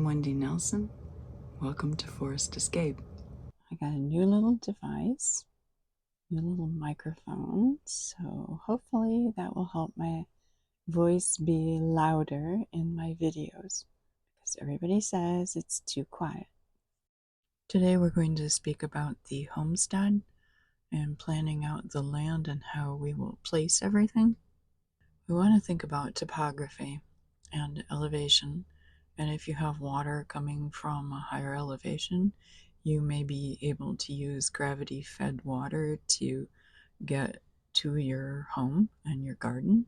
Wendy Nelson. Welcome to Forest Escape. I got a new little device, new little microphone, so hopefully that will help my voice be louder in my videos because everybody says it's too quiet. Today we're going to speak about the homestead and planning out the land and how we will place everything. We want to think about topography and elevation, and if you have water coming from a higher elevation, you may be able to use gravity-fed water to get to your home and your garden.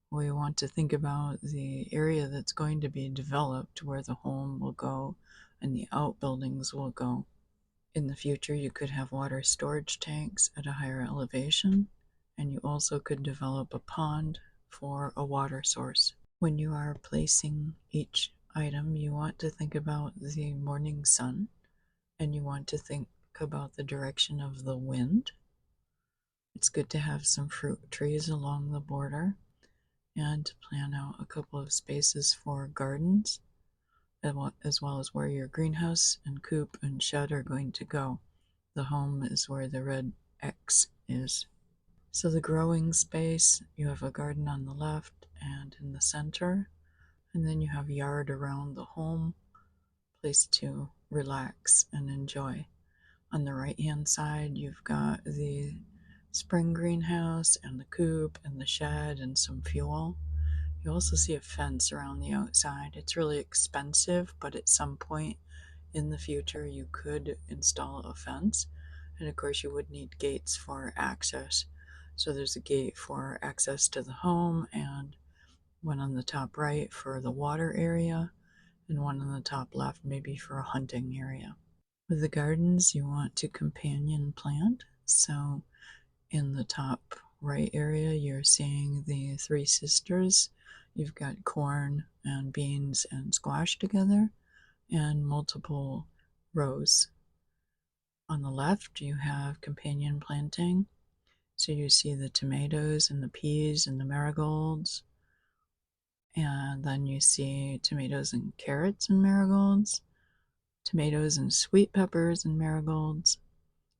We want to think about the area that's going to be developed, where the home will go and the outbuildings will go. In the future, you could have water storage tanks at a higher elevation, and you also could develop a pond for a water source. When you are placing each item, you want to think about the morning sun, and you want to think about the direction of the wind. It's good to have some fruit trees along the border and to plan out a couple of spaces for gardens, as well as where your greenhouse and coop and shed are going to go. The home is where the red X is. So the growing space, you have a garden on the left and in the center, and then you have yard around the home, place to relax and enjoy. On the right hand side, you've got the spring greenhouse and the coop and the shed and some fuel. You also see a fence around the outside. It's really expensive, but at some point in the future you could install a fence, and of course you would need gates for access. So there's a gate for access to the home, and one on the top right for the water area, and one on the top left maybe for a hunting area. With the gardens, you want to companion plant. So in the top right area, you're seeing the three sisters. You've got corn and beans and squash together, and multiple rows. On the left, you have companion planting. So you see the tomatoes and the peas and the marigolds. And then you see tomatoes and carrots and marigolds, tomatoes and sweet peppers and marigolds.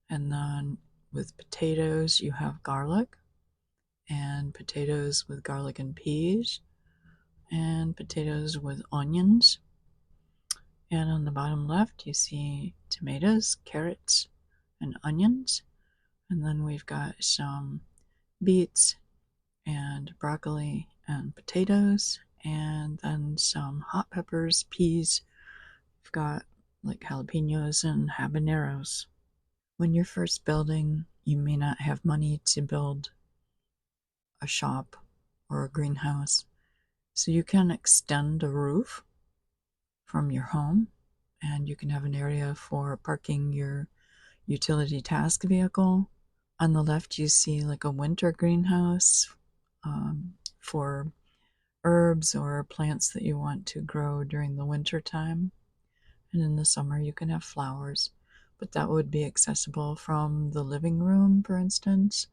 And then with potatoes, you have garlic, and potatoes with garlic and peas, and potatoes with onions. And on the bottom left, you see tomatoes, carrots, and onions. And then we've got some beets and broccoli and potatoes, and then some hot peppers, peas. We've got like jalapenos and habaneros. When you're first building, you may not have money to build a shop or a greenhouse, so you can extend a roof from your home, and you can have an area for parking your utility task vehicle. On the left, you see like a winter greenhouse for herbs or plants that you want to grow during the winter time. And in the summer, you can have flowers, but that would be accessible from the living room, for instance.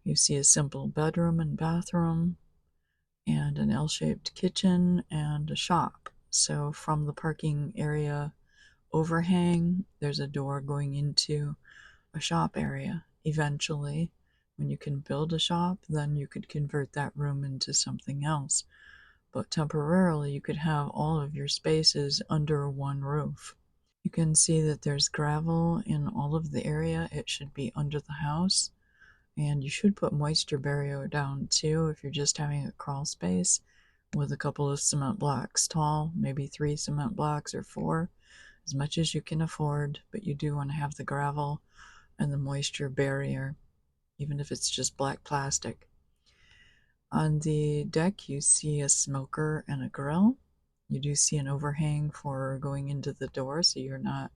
You see a simple bedroom and bathroom, and an L-shaped kitchen and a shop. So from the parking area overhang, there's a door going into a shop area. Eventually, when you can build a shop, then you could convert that room into something else. But temporarily, you could have all of your spaces under one roof. You can see that there's gravel in all of the area. It should be under the house. And you should put moisture barrier down too if you're just having a crawl space with a couple of cement blocks tall, maybe 3 cement blocks or 4, as much as you can afford, but you do want to have the gravel and the moisture barrier, even if it's just black plastic. On the deck, you see a smoker and a grill. You do see an overhang for going into the door, so you're not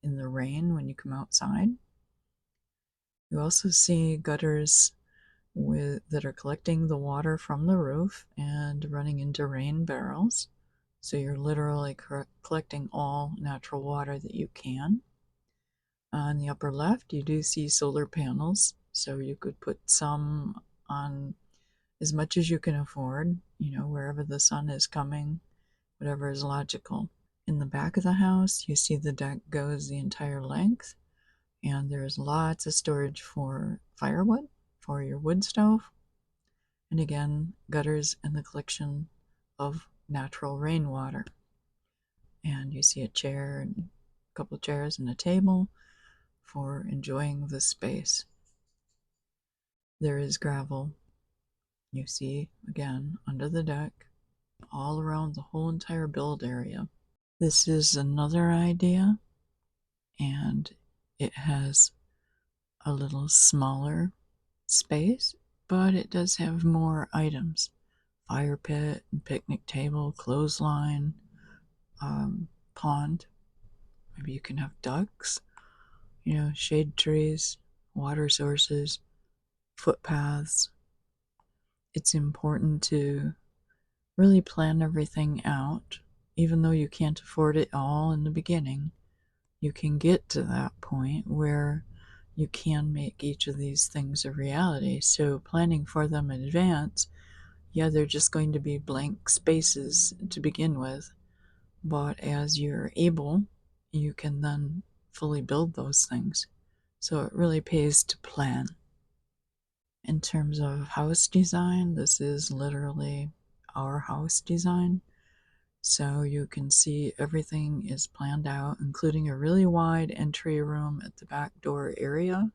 in the rain when you come outside. You also see gutters that are collecting the water from the roof and running into rain barrels. So you're literally collecting all natural water that you can. On the upper left, you do see solar panels. So you could put some on as much as you can afford, wherever the sun is coming, whatever is logical. In the back of the house, you see the deck goes the entire length, and there's lots of storage for firewood, for your wood stove, and again, gutters and the collection of natural rainwater. And you see a chair and a couple of chairs and a table for enjoying the space. There is gravel, you see again under the deck, all around the whole entire build area. This is another idea, and it has a little smaller space, but it does have more items. Fire pit, picnic table, clothesline, pond. Maybe you can have ducks, shade trees, water sources, footpaths. It's important to really plan everything out. Even though you can't afford it all in the beginning, you can get to that point where you can make each of these things a reality. So planning for them in advance, yeah, they're just going to be blank spaces to begin with. But as you're able, you can then fully build those things. So it really pays to plan. In terms of house design, this is literally our house design. So you can see everything is planned out, including a really wide entry room at the back door area.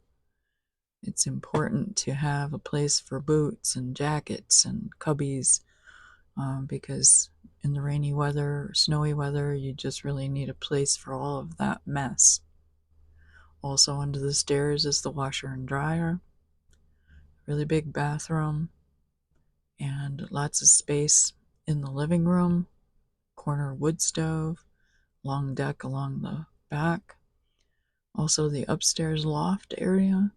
It's important to have a place for boots and jackets and cubbies, because in the rainy weather, snowy weather, you just really need a place for all of that mess. Also under the stairs is the washer and dryer, really big bathroom, and lots of space in the living room, corner wood stove, long deck along the back. Also the upstairs loft area.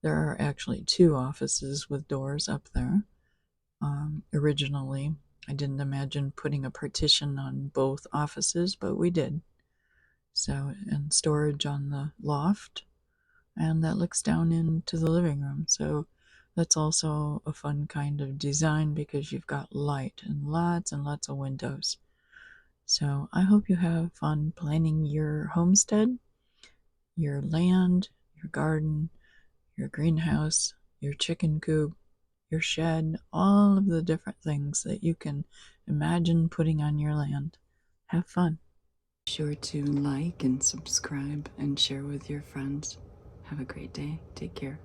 There are actually 2 offices with doors up there. Originally, I didn't imagine putting a partition on both offices, but we did. So, and storage on the loft, and that looks down into the living room. So that's also a fun kind of design because you've got light and lots of windows. So I hope you have fun planning your homestead, your land, your garden, your greenhouse, your chicken coop, your shed, all of the different things that you can imagine putting on your land. Have fun. Be sure to like and subscribe and share with your friends. Have a great day. Take care.